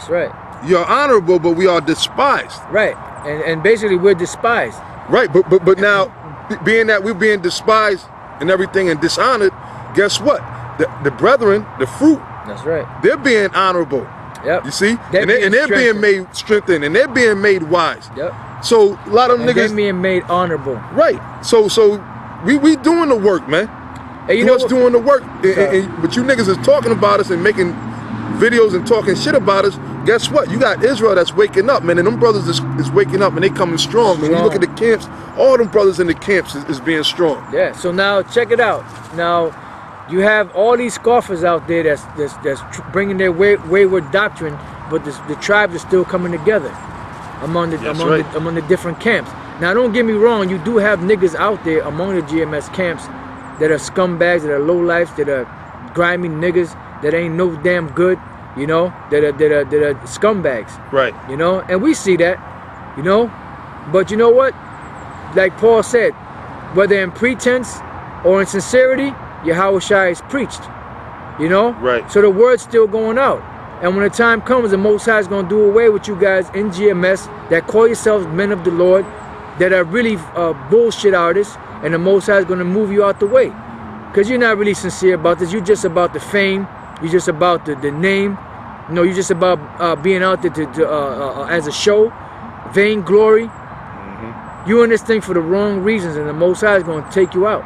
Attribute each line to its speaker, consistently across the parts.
Speaker 1: That's right.
Speaker 2: You're honorable, but we are despised.
Speaker 1: Right. And basically we're despised.
Speaker 2: Right, but now, being that we're being despised and everything and dishonored, guess what? The brethren, the fruit,
Speaker 1: that's right,
Speaker 2: they're being honorable.
Speaker 1: Yep.
Speaker 2: You see?
Speaker 1: They're
Speaker 2: being made strengthened, and they're being made wise.
Speaker 1: Yep.
Speaker 2: So a lot of them niggas,
Speaker 1: they're being made honorable.
Speaker 2: Right. So we doing the work, man.
Speaker 1: And you know
Speaker 2: what's doing the work. But you niggas is talking about us and making videos and talking shit about us. Guess what? You got Israel that's waking up, man, and them brothers is waking up and they coming strong. Man, when you look at the camps, all them brothers in the camps is being strong.
Speaker 1: Yeah. So now check it out. Now you have all these scoffers out there that's bringing their wayward doctrine, but the tribes are still coming together among the different camps. Now don't get me wrong, you do have niggas out there among the GMS camps that are scumbags, that are lowlifes, that are grimy niggas, that ain't no damn good, you know, that are scumbags. Right. You know, and we see that, you know. But you know what? Like Paul said, whether in pretense or in sincerity, Yahushua is preached. You know? Right. So the word's still going out. And when the time comes, the Most High is going to do away with you guys in GMS that call yourselves men of the Lord, that are really bullshit artists, and the Most High is going to move you out the way. Because you're not really sincere about this. You're just about the fame. You're just about the name. You know, you're just about being out there as a show. Vainglory. Mm-hmm. You're in this thing for the wrong reasons, and the Most High is going to take you out.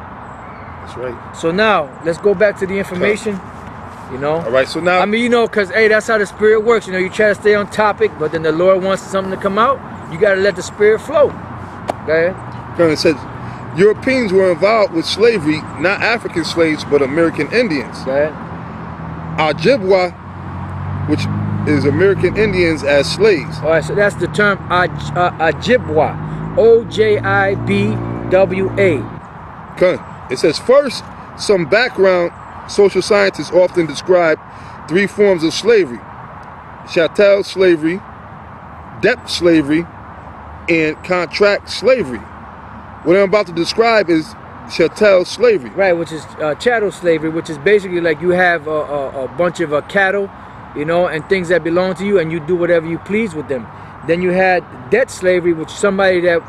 Speaker 1: That's right. So now, let's go back to the information. You know? All right, so now... I mean, you know, because, hey, that's how the Spirit works. You know, you try to stay on topic, but then the Lord wants something to come out. You got to let the Spirit flow. Go ahead.
Speaker 2: It says, Europeans were involved with slavery, not African slaves, but American Indians. Go ahead. Ojibwa, which is American Indians as slaves.
Speaker 1: All right, so that's the term Ojibwa. O-J-I-B-W-A.
Speaker 2: Okay. It says, first, some background. Social scientists often describe three forms of slavery: chattel slavery, debt slavery, and contract slavery. What I'm about to describe is chattel slavery.
Speaker 1: Right, which is chattel slavery, which is basically like you have a bunch of cattle, you know, and things that belong to you, and you do whatever you please with them. Then you had debt slavery, which somebody that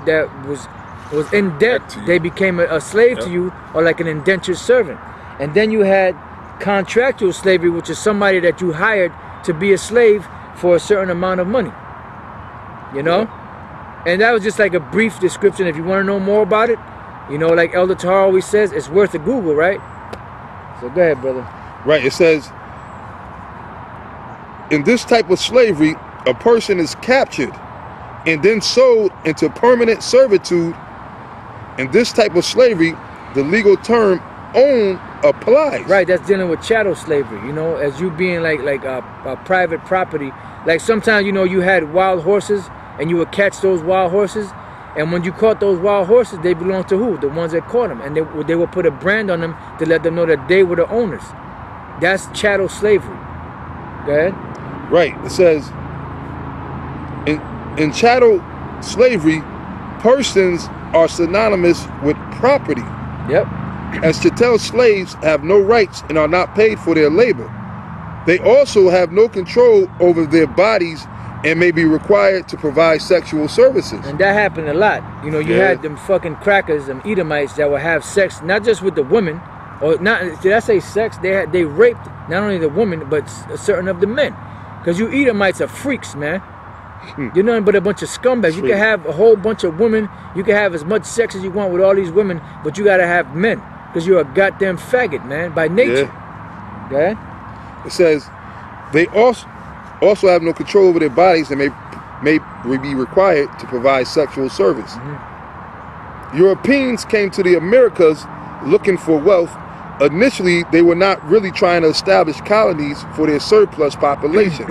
Speaker 1: was in debt, they became a slave to you, or like an indentured servant. And then you had contractual slavery, which is somebody that you hired to be a slave for a certain amount of money. You know? And that was just like a brief description. If you want to know more about it, you know, like Elder Tahar always says, it's worth a Google, right? So go ahead, brother.
Speaker 2: Right, it says, in this type of slavery, a person is captured and then sold into permanent servitude. In this type of slavery, the legal term own applies.
Speaker 1: Right, that's dealing with chattel slavery, you know, as you being like a private property. Like sometimes, you know, you had wild horses and you would catch those wild horses, and when you caught those wild horses, they belonged to who? The ones that caught them, and they would put a brand on them to let them know that they were the owners. That's chattel slavery. Go ahead.
Speaker 2: Right, it says, in chattel slavery, persons are synonymous with property.
Speaker 1: Yep.
Speaker 2: As chattel slaves have no rights and are not paid for their labor. They also have no control over their bodies and may be required to provide sexual services.
Speaker 1: And that happened a lot. You know, you had them fucking crackers, them Edomites that would have sex, not just with the women, or not, did I say sex? They raped not only the women, but certain of the men. Because you Edomites are freaks, man. You're nothing but a bunch of scumbags. You can have a whole bunch of women. You can have as much sex as you want with all these women, but you got to have men. Because you're a goddamn faggot, man, by nature. Okay?
Speaker 2: It says, they also have no control over their bodies and may be required to provide sexual service. Mm-hmm. Europeans came to the Americas looking for wealth. Initially, they were not really trying to establish colonies for their surplus population,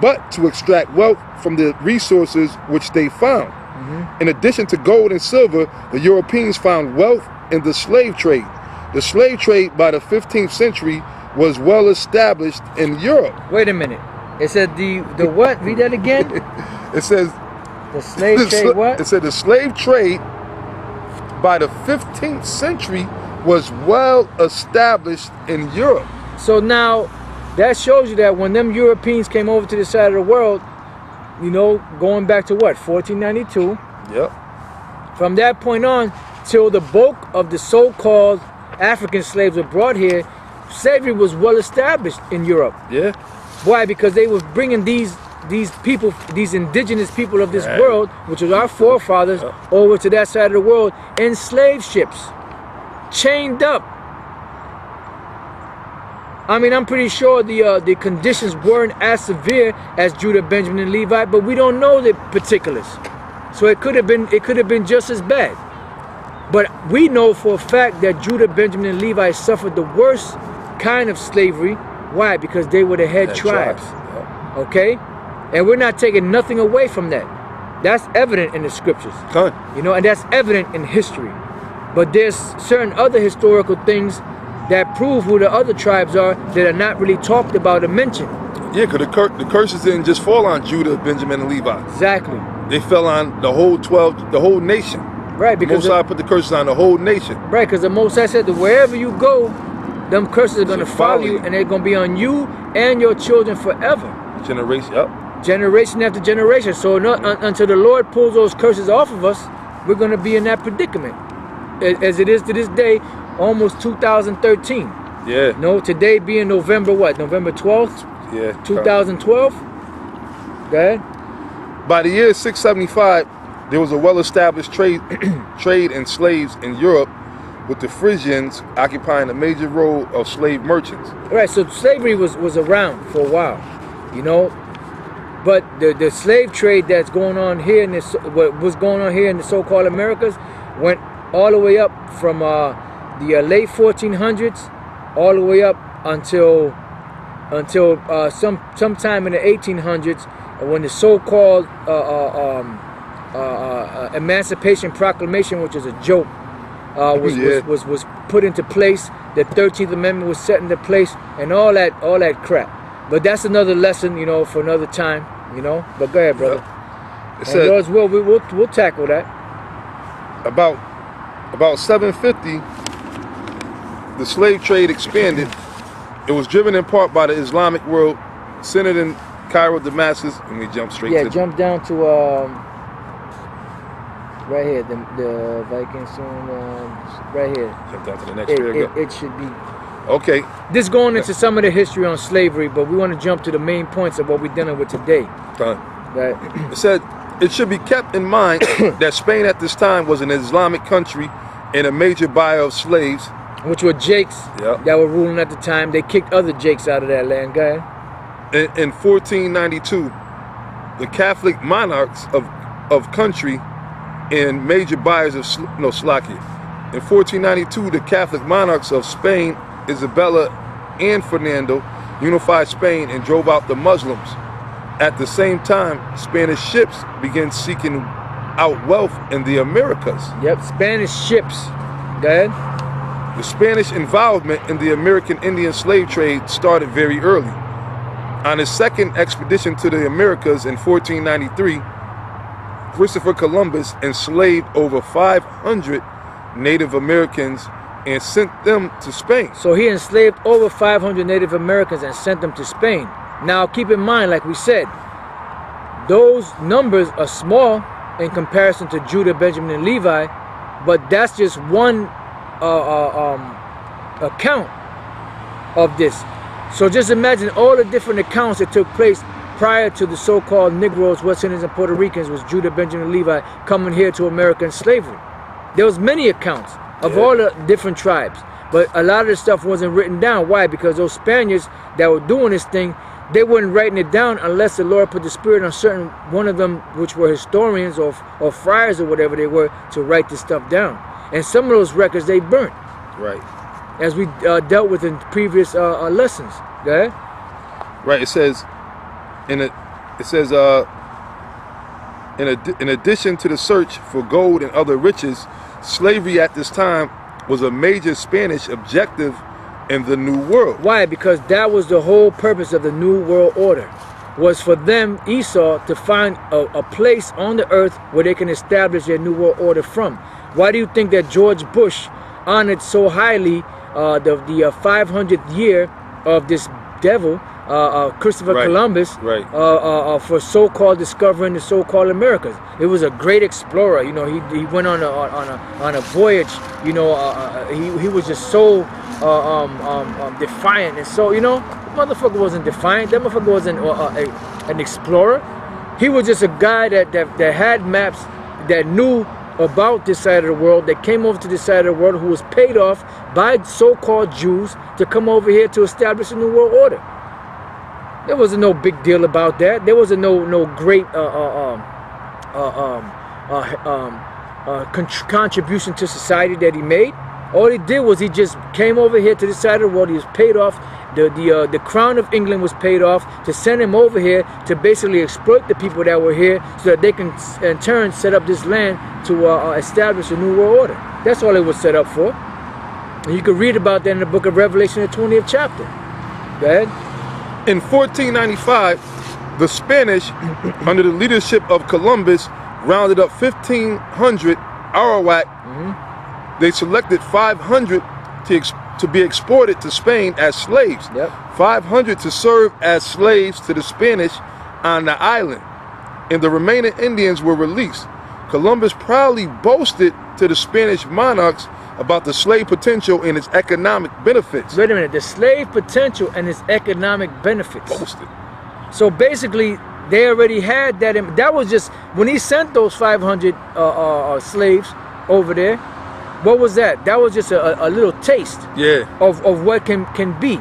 Speaker 2: but to extract wealth from the resources which they found. Mm-hmm. In addition to gold and silver, the Europeans found wealth in the slave trade. The slave trade by the 15th century was well established in Europe.
Speaker 1: Wait a minute. It said the what? Read that again.
Speaker 2: It says
Speaker 1: the slave trade what?
Speaker 2: It said the slave trade by the 15th century was well established in Europe.
Speaker 1: So now that shows you that when them Europeans came over to the side of the world, you know, going back to what, 1492.
Speaker 2: Yep.
Speaker 1: From that point on till the bulk of the so-called African slaves were brought here, slavery was well established in Europe.
Speaker 2: Yeah.
Speaker 1: Why? Because they were bringing these people, these indigenous people of this world, which was our forefathers, over to that side of the world in slave ships, chained up. I mean, I'm pretty sure the conditions weren't as severe as Judah, Benjamin, and Levi, but we don't know the particulars. So it could have been just as bad. But we know for a fact that Judah, Benjamin, and Levi suffered the worst kind of slavery. Why? Because they were the head tribes. Okay? And we're not taking nothing away from that. That's evident in the scriptures. You know, and that's evident in history. But there's certain other historical things that prove who the other tribes are that are not really talked about or mentioned.
Speaker 2: Yeah, because the curses didn't just fall on Judah, Benjamin, and Levi.
Speaker 1: Exactly.
Speaker 2: They fell on the whole 12, the whole nation.
Speaker 1: Right, because
Speaker 2: the Most High put the curses on the whole nation.
Speaker 1: Right, because the Most High said that wherever you go, them curses are going to follow you, and they're going to be on you and your children forever. Generation after generation. So until the Lord pulls those curses off of us, we're going to be in that predicament. As it is to this day, almost 2013.
Speaker 2: Yeah.
Speaker 1: No, today being November what? November 12th?
Speaker 2: Yeah.
Speaker 1: 2012? Go ahead.
Speaker 2: By the year 675, there was a well-established trade in slaves in Europe, with the Frisians occupying a major role of slave merchants.
Speaker 1: Right, so slavery was around for a while, you know, but the slave trade that's going on here in this, what was going on here in the so-called Americas, went all the way up from the late 1400s all the way up until sometime in the 1800s, when the so-called Emancipation Proclamation, which is a joke, was put into place. The 13th Amendment was set into place, and all that crap. But that's another lesson, you know, for another time, you know. But go ahead, brother.
Speaker 2: It said,
Speaker 1: Lord's will, we'll tackle that.
Speaker 2: About 750, the slave trade expanded. It was driven in part by the Islamic world, centered in Cairo, Damascus, and we jump straight to...
Speaker 1: Yeah, jump down to, right here, the Vikings soon, right here.
Speaker 2: Jump down to the next paragraph.
Speaker 1: It should be...
Speaker 2: Okay.
Speaker 1: This going into some of the history on slavery, but we want to jump to the main points of what we're dealing with today. Right.
Speaker 2: It said, it should be kept in mind that Spain at this time was an Islamic country and a major buyer of slaves.
Speaker 1: Which were Jakes that were ruling at the time. They kicked other Jakes out of that land. Go ahead.
Speaker 2: In 1492, the Catholic monarchs of country and major buyers of Slovakia. In 1492, the Catholic monarchs of Spain, Isabella and Fernando, unified Spain and drove out the Muslims. At the same time, Spanish ships began seeking out wealth in the Americas.
Speaker 1: Yep, Spanish ships. Go ahead.
Speaker 2: The Spanish involvement in the American Indian slave trade started very early. On his second expedition to the Americas in 1493, Christopher Columbus enslaved over 500 Native Americans and sent them to Spain.
Speaker 1: So he enslaved over 500 Native Americans and sent them to Spain. Now keep in mind, like we said, those numbers are small in comparison to Judah, Benjamin, and Levi, but that's just one account of this. So just imagine all the different accounts that took place prior to the so-called Negroes, West Indians, and Puerto Ricans, was Judah, Benjamin, and Levi coming here to American slavery. There was many accounts of all the different tribes, but a lot of the stuff wasn't written down. Why? Because those Spaniards that were doing this thing, they weren't writing it down unless the Lord put the Spirit on certain one of them, which were historians or friars or whatever they were, to write this stuff down. And some of those records they burnt.
Speaker 2: Right.
Speaker 1: As we dealt with in previous lessons. Go ahead.
Speaker 2: Right. It says, in addition to the search for gold and other riches, slavery at this time was a major Spanish objective in the New World.
Speaker 1: Why? Because that was the whole purpose of the New World Order, was for them, Esau, to find a place on the earth where they can establish their New World Order from. Why do you think that George Bush honored so highly the 500th year of this devil, Christopher
Speaker 2: Right.
Speaker 1: Columbus,
Speaker 2: Right.
Speaker 1: for so-called discovering the so-called Americas. It was a great explorer. You know, he went on a voyage. You know, he was just so defiant, and so, you know, the motherfucker wasn't defiant. That motherfucker wasn't an explorer. He was just a guy that had maps, that knew about this side of the world, that came over to this side of the world, who was paid off by so-called Jews to come over here to establish a new world order. There wasn't no big deal about that. There wasn't no great contribution to society that he made. All he did was he just came over here to this side of the world. He was paid off. The crown of England was paid off to send him over here to basically exploit the people that were here, so that they can in turn set up this land to establish a new world order. That's all it was set up for. And you can read about that in the book of Revelation, the 20th chapter. Go ahead.
Speaker 2: In 1495, the Spanish, under the leadership of Columbus, rounded up 1,500 Arawak. They selected 500 to be exported to Spain as slaves.
Speaker 1: Yep.
Speaker 2: 500 to serve as slaves to the Spanish on the island. And the remaining Indians were released. Columbus proudly boasted to the Spanish monarchs about the slave potential and its economic benefits.
Speaker 1: Wait a minute. The slave potential and its economic benefits.
Speaker 2: Boasted.
Speaker 1: So basically, they already had that. That was just when he sent those 500 slaves over there. What was that? That was just a little taste,
Speaker 2: Yeah.
Speaker 1: of what can be.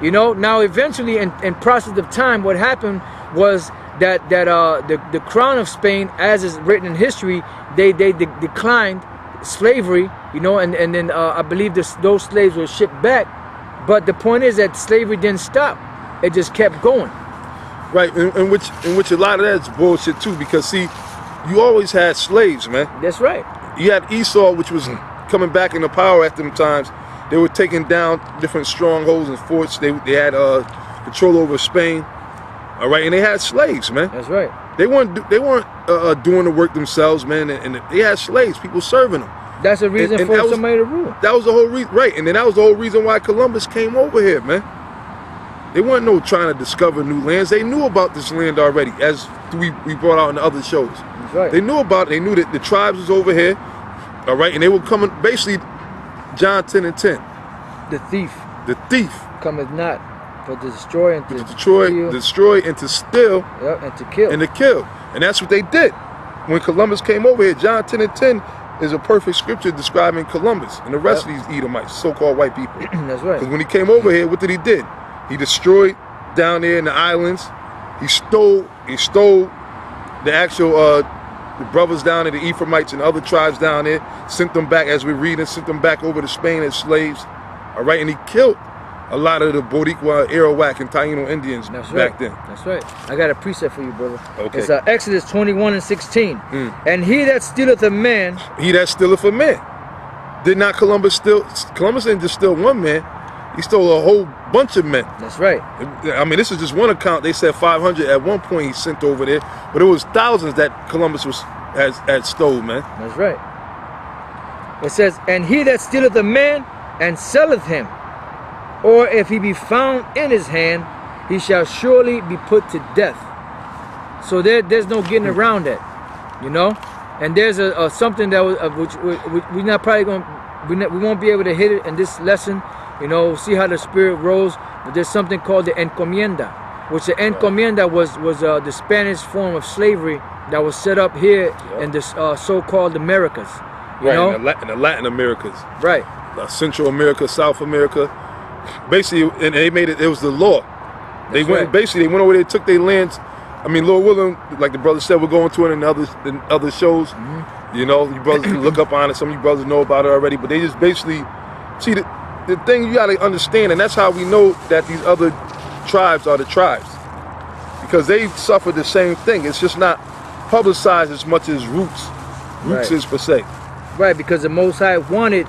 Speaker 1: You know. Now, eventually, in process of time, what happened was that the crown of Spain, as is written in history, they declined slavery. You know, and then I believe those slaves were shipped back. But the point is that slavery didn't stop; it just kept going.
Speaker 2: Right, in which a lot of that's bullshit too, because see, you always had slaves, man.
Speaker 1: That's right.
Speaker 2: You had Esau, which was coming back into power at them times. They were taking down different strongholds and forts. They had control over Spain. All right, and they had slaves, man.
Speaker 1: That's right.
Speaker 2: They weren't doing the work themselves, man. And they had slaves, people serving them.
Speaker 1: That's a reason
Speaker 2: And
Speaker 1: for
Speaker 2: that was-
Speaker 1: somebody to rule.
Speaker 2: That was the whole reason, right? And then that was the whole reason why Columbus came over here, man. They weren't trying to discover new lands. They knew about this land already, as we brought out in the other shows.
Speaker 1: That's right.
Speaker 2: They knew about it. They knew that the tribes was over here, all right, and they were coming. Basically, John 10:10.
Speaker 1: The thief
Speaker 2: The thief
Speaker 1: cometh not but to destroy and to
Speaker 2: destroy, and to steal,
Speaker 1: yep, and to kill.
Speaker 2: and to kill. And that's what they did when Columbus came over here. John 10:10 is a perfect scripture describing Columbus and the rest of these Edomites, so-called white people.
Speaker 1: That's right.
Speaker 2: Because when he came over here, what did he do? He destroyed down there in the islands. He stole the actual the brothers down there, the Ephraimites and other tribes down there, sent them back, as we read, and sent them back over to Spain as slaves. All right, and he killed a lot of the Boricua, Arawak, and Taino Indians
Speaker 1: That's
Speaker 2: back
Speaker 1: right.
Speaker 2: then.
Speaker 1: That's right. I got a precept for you, brother.
Speaker 2: Okay.
Speaker 1: It's Exodus 21:16. And he that stealeth a man,
Speaker 2: He that stealeth a man. Did not Columbus steal? Columbus didn't just steal one man. He stole a whole bunch of men.
Speaker 1: that's right.
Speaker 2: I mean, this is just one account. They said 500 at one point he sent over there, but it was thousands that Columbus had stole, man.
Speaker 1: That's right. It says, and he that stealeth a man and selleth him, or if he be found in his hand, he shall surely be put to death. So there's no getting around that, you know. And there's a something that was which we're not probably going, we won't be able to hit it in this lesson. You know, see how the spirit rose. But there's something called the encomienda, which the encomienda was the Spanish form of slavery that was set up here in the so-called Americas. You know?
Speaker 2: In the Latin Americas,
Speaker 1: Right.
Speaker 2: Central America, South America. Basically, and they made it. It was the law. They
Speaker 1: That's
Speaker 2: went
Speaker 1: right.
Speaker 2: basically. They went over there, took their lands. I mean, Lord willing, like the brother said, we're going to it in other shows. You know, you brothers can look up on it. Some of you brothers know about it already. But they just basically see the thing you got to understand, and that's how we know that these other tribes are the tribes, because they suffered the same thing. It's just not publicized as much as roots
Speaker 1: Right.
Speaker 2: is per se.
Speaker 1: Right, because the Most High wanted